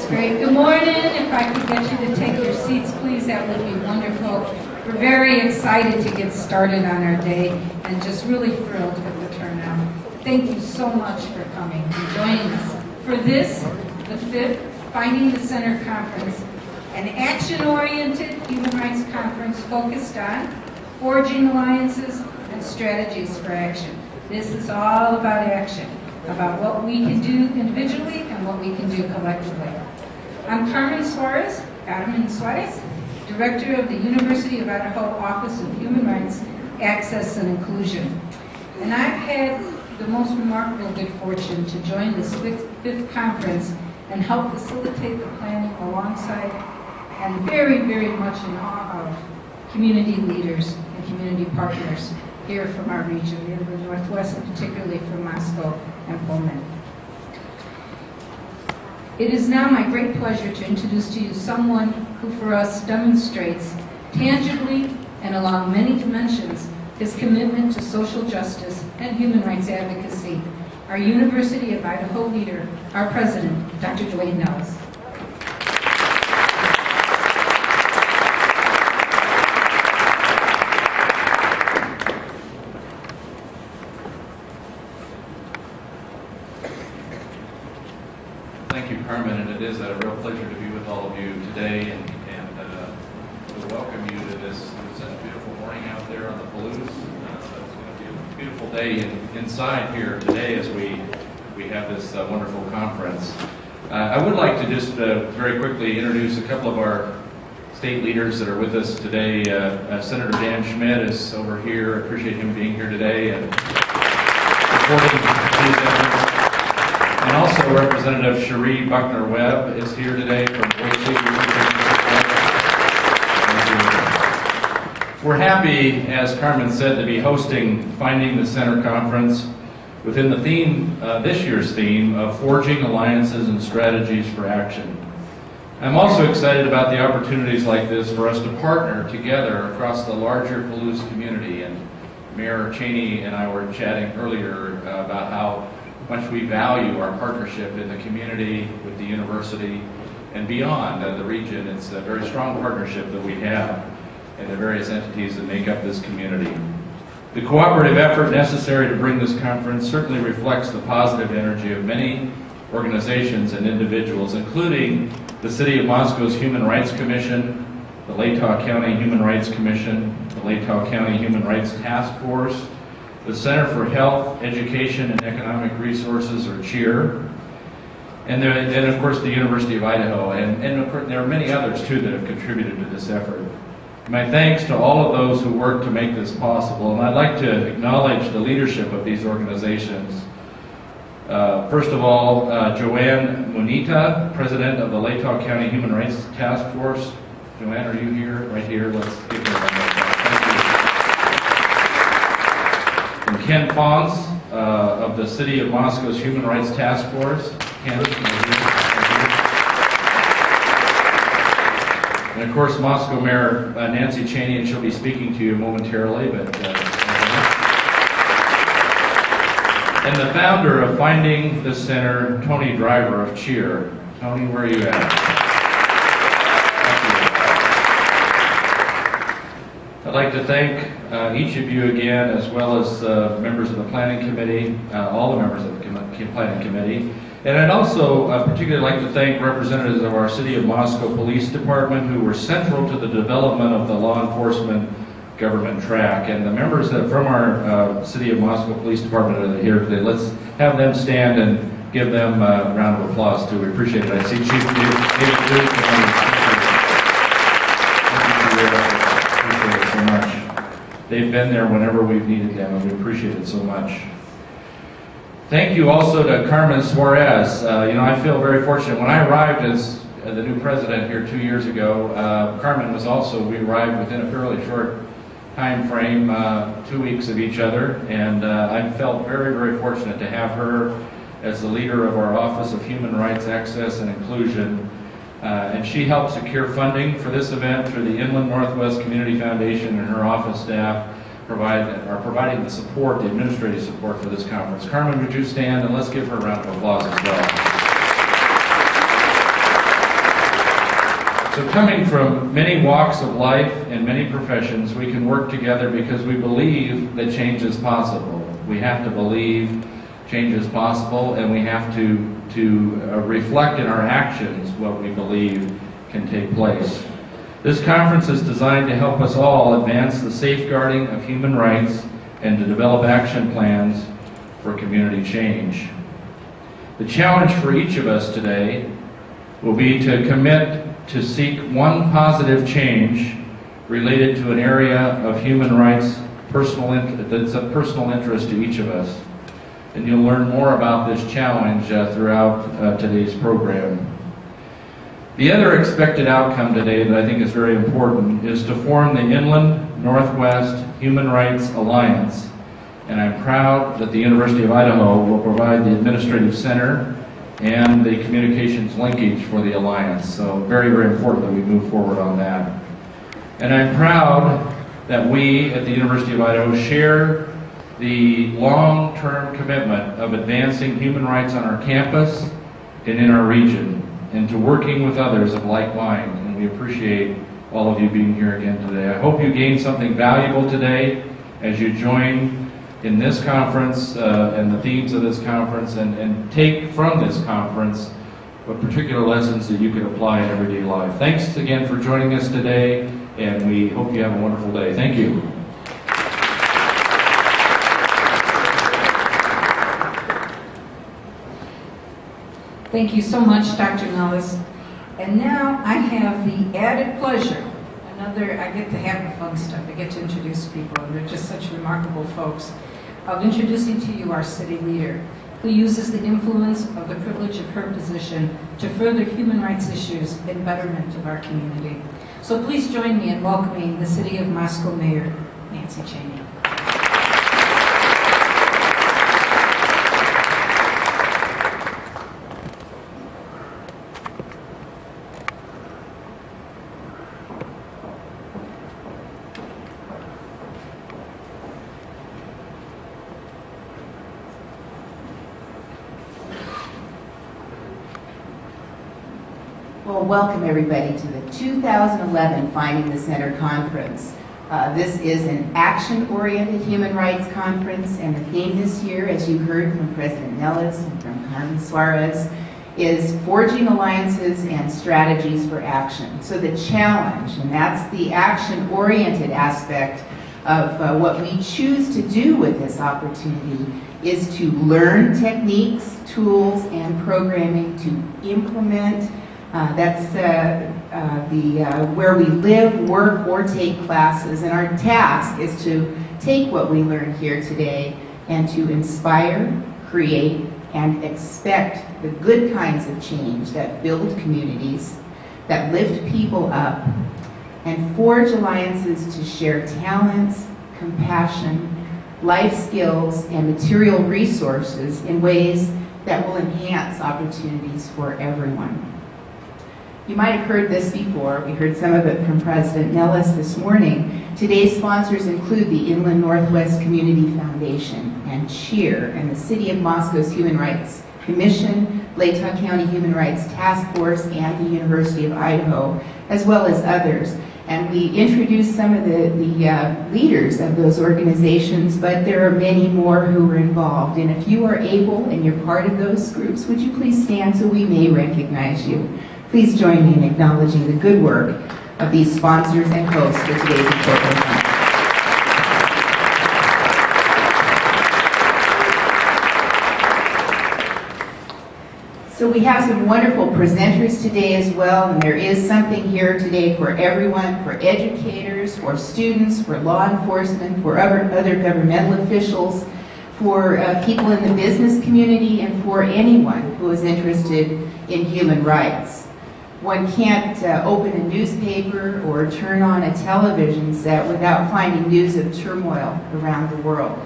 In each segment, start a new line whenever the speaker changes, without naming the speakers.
Great. Good morning. If I could get you to take your seats, please, that would be wonderful. We're very excited to get started on our day and just really thrilled with the turnout. Thank you so much for coming and joining us for this, the 5th Finding the Center Conference, an action-oriented human rights conference focused on forging alliances and strategies for action. This is all about action, about what we can do individually and what we can do collectively. I'm Carmen Suarez, Director of the University of Idaho Office of Human Rights, Access and Inclusion. And I've had the most remarkable good fortune to join this 5th conference and help facilitate the planning alongside and very, very much in awe of community leaders and community partners here from our region, in the Northwest, and particularly from Moscow and Pullman. It is now my great pleasure to introduce to you someone who for us demonstrates tangibly and along many dimensions his commitment to social justice and human rights advocacy, our University of Idaho leader, our president, Dr. Duane Nellis.
Thank you, Carmen, and it is a real pleasure to be with all of you today and to welcome you to this. It's a beautiful morning out there on the Palouse. It's going to be a beautiful day inside here today as we have this wonderful conference. I would like to just very quickly introduce a couple of our state leaders that are with us today. Senator Dan Schmidt is over here. I appreciate him being here today and supporting these efforts. And also Representative Cherie Buckner-Webb is here today from Boise. We're happy, as Carmen said, to be hosting Finding the Center Conference within the theme, this year's theme, of forging alliances and strategies for action. I'm also excited about the opportunities like this for us to partner together across the larger Palouse community. And Mayor Cheney and I were chatting earlier about how much we value our partnership in the community, with the university, and beyond the region. It's a very strong partnership that we have and the various entities that make up this community. The cooperative effort necessary to bring this conference certainly reflects the positive energy of many organizations and individuals, including the City of Moscow's Human Rights Commission, the Latah County Human Rights Commission, the Latah County Human Rights Task Force, the Center for Health, Education, and Economic Resources, or CHEER, and of course the University of Idaho, and of course there are many others too that have contributed to this effort. My thanks to all of those who worked to make this possible, and I'd like to acknowledge the leadership of these organizations. First of all, Joanne Munita, President of the Latah County Human Rights Task Force. Joanne, are you here? Right here. Let's give her a round of applause. And Ken Fons of the City of Moscow's Human Rights Task Force. Ken, and of course Moscow Mayor Nancy Cheney, and she'll be speaking to you momentarily. And the founder of Finding the Center, Tony Driver of CHEER. Tony, where are you at? I'd like to thank each of you again, as well as members of the Planning Committee, all the members of the Planning Committee. And I'd also particularly like to thank representatives of our City of Moscow Police Department who were central to the development of the law enforcement government track. And the members from our City of Moscow Police Department are here today. Let's have them stand and give them a round of applause too. We appreciate it. I see Chief David Duke. Appreciate it so much. They've been there whenever we've needed them, and we appreciate it so much. Thank you also to Carmen Suarez. I feel very fortunate. When I arrived as the new president here 2 years ago, Carmen was also, we arrived within a fairly short time frame, 2 weeks of each other, and I felt very, very fortunate to have her as the leader of our Office of Human Rights, Access and Inclusion. And she helped secure funding for this event through the Inland Northwest Community Foundation, and her office staff are providing the support, the administrative support for this conference. Carmen, would you stand and let's give her a round of applause as well. So coming from many walks of life and many professions, we can work together because we believe that change is possible. We have to believe change is possible, and we have to reflect in our actions what we believe can take place. This conference is designed to help us all advance the safeguarding of human rights and to develop action plans for community change. The challenge for each of us today will be to commit to seek one positive change related to an area of human rights that's of personal interest to each of us. And you'll learn more about this challenge throughout today's program. The other expected outcome today that I think is very important is to form the Inland Northwest Human Rights Alliance. And I'm proud that the University of Idaho will provide the administrative center and the communications linkage for the Alliance. So very, very important that we move forward on that. And I'm proud that we at the University of Idaho share the long-term commitment of advancing human rights on our campus and in our region, and to working with others of like mind. And we appreciate all of you being here again today. I hope you gained something valuable today as you join in this conference and the themes of this conference, and take from this conference what particular lessons that you can apply in everyday life. Thanks again for joining us today, and we hope you have a wonderful day. Thank you.
Thank you so much, Dr. Nellis. And now I have the added pleasure, I get to have the fun stuff. I get to introduce people, and they're just such remarkable folks, of introducing to you our city leader, who uses the influence of the privilege of her position to further human rights issues and betterment of our community. So please join me in welcoming the City of Moscow Mayor, Nancy Cheney.
Well, welcome everybody to the 2011 Finding the Center Conference. This is an action-oriented human rights conference, and the theme this year, as you heard from President Nellis and from Carmen Suarez, is forging alliances and strategies for action. So the challenge, and that's the action-oriented aspect of what we choose to do with this opportunity, is to learn techniques, tools, and programming to implement. That's where we live, work, or take classes. And our task is to take what we learned here today and to inspire, create, and expect the good kinds of change that build communities, that lift people up, and forge alliances to share talents, compassion, life skills, and material resources in ways that will enhance opportunities for everyone. You might have heard this before. We heard some of it from President Nellis this morning. Today's sponsors include the Inland Northwest Community Foundation and CHEER and the City of Moscow's Human Rights Commission, Latah County Human Rights Task Force, and the University of Idaho, as well as others. And we introduced some of the leaders of those organizations, but there are many more who are involved. And if you are able and you're part of those groups, would you please stand so we may recognize you? Please join me in acknowledging the good work of these sponsors and hosts for today's important event. So we have some wonderful presenters today as well, and there is something here today for everyone, for educators, for students, for law enforcement, for other governmental officials, for people in the business community, and for anyone who is interested in human rights. One can't open a newspaper or turn on a television set without finding news of turmoil around the world.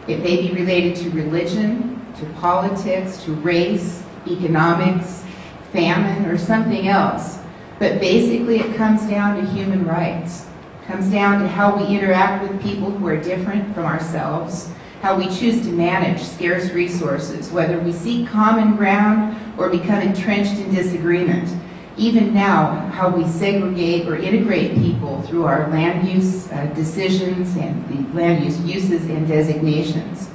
It may be related to religion, to politics, to race, economics, famine, or something else. But basically it comes down to human rights. It comes down to how we interact with people who are different from ourselves, how we choose to manage scarce resources, whether we seek common ground or become entrenched in disagreement. even now, how we segregate or integrate people through our land use decisions and the land use uses and designations.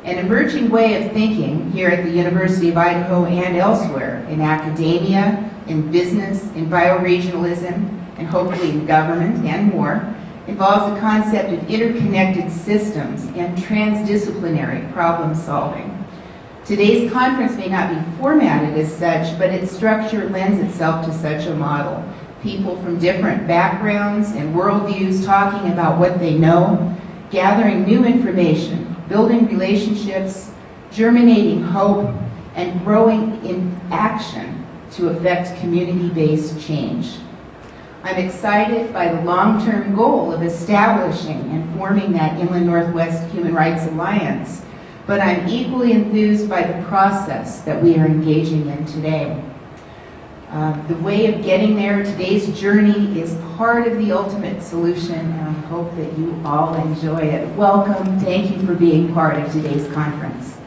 An emerging way of thinking here at the University of Idaho and elsewhere, in academia, in business, in bioregionalism, and hopefully in government and more, involves the concept of interconnected systems and transdisciplinary problem solving. Today's conference may not be formatted as such, but its structure lends itself to such a model. People from different backgrounds and worldviews talking about what they know, gathering new information, building relationships, germinating hope, and growing in action to affect community-based change. I'm excited by the long-term goal of establishing and forming that Inland Northwest Human Rights Alliance, but I'm equally enthused by the process that we are engaging in today. The way of getting there, today's journey, is part of the ultimate solution, and I hope that you all enjoy it. Welcome. Thank you for being part of today's conference.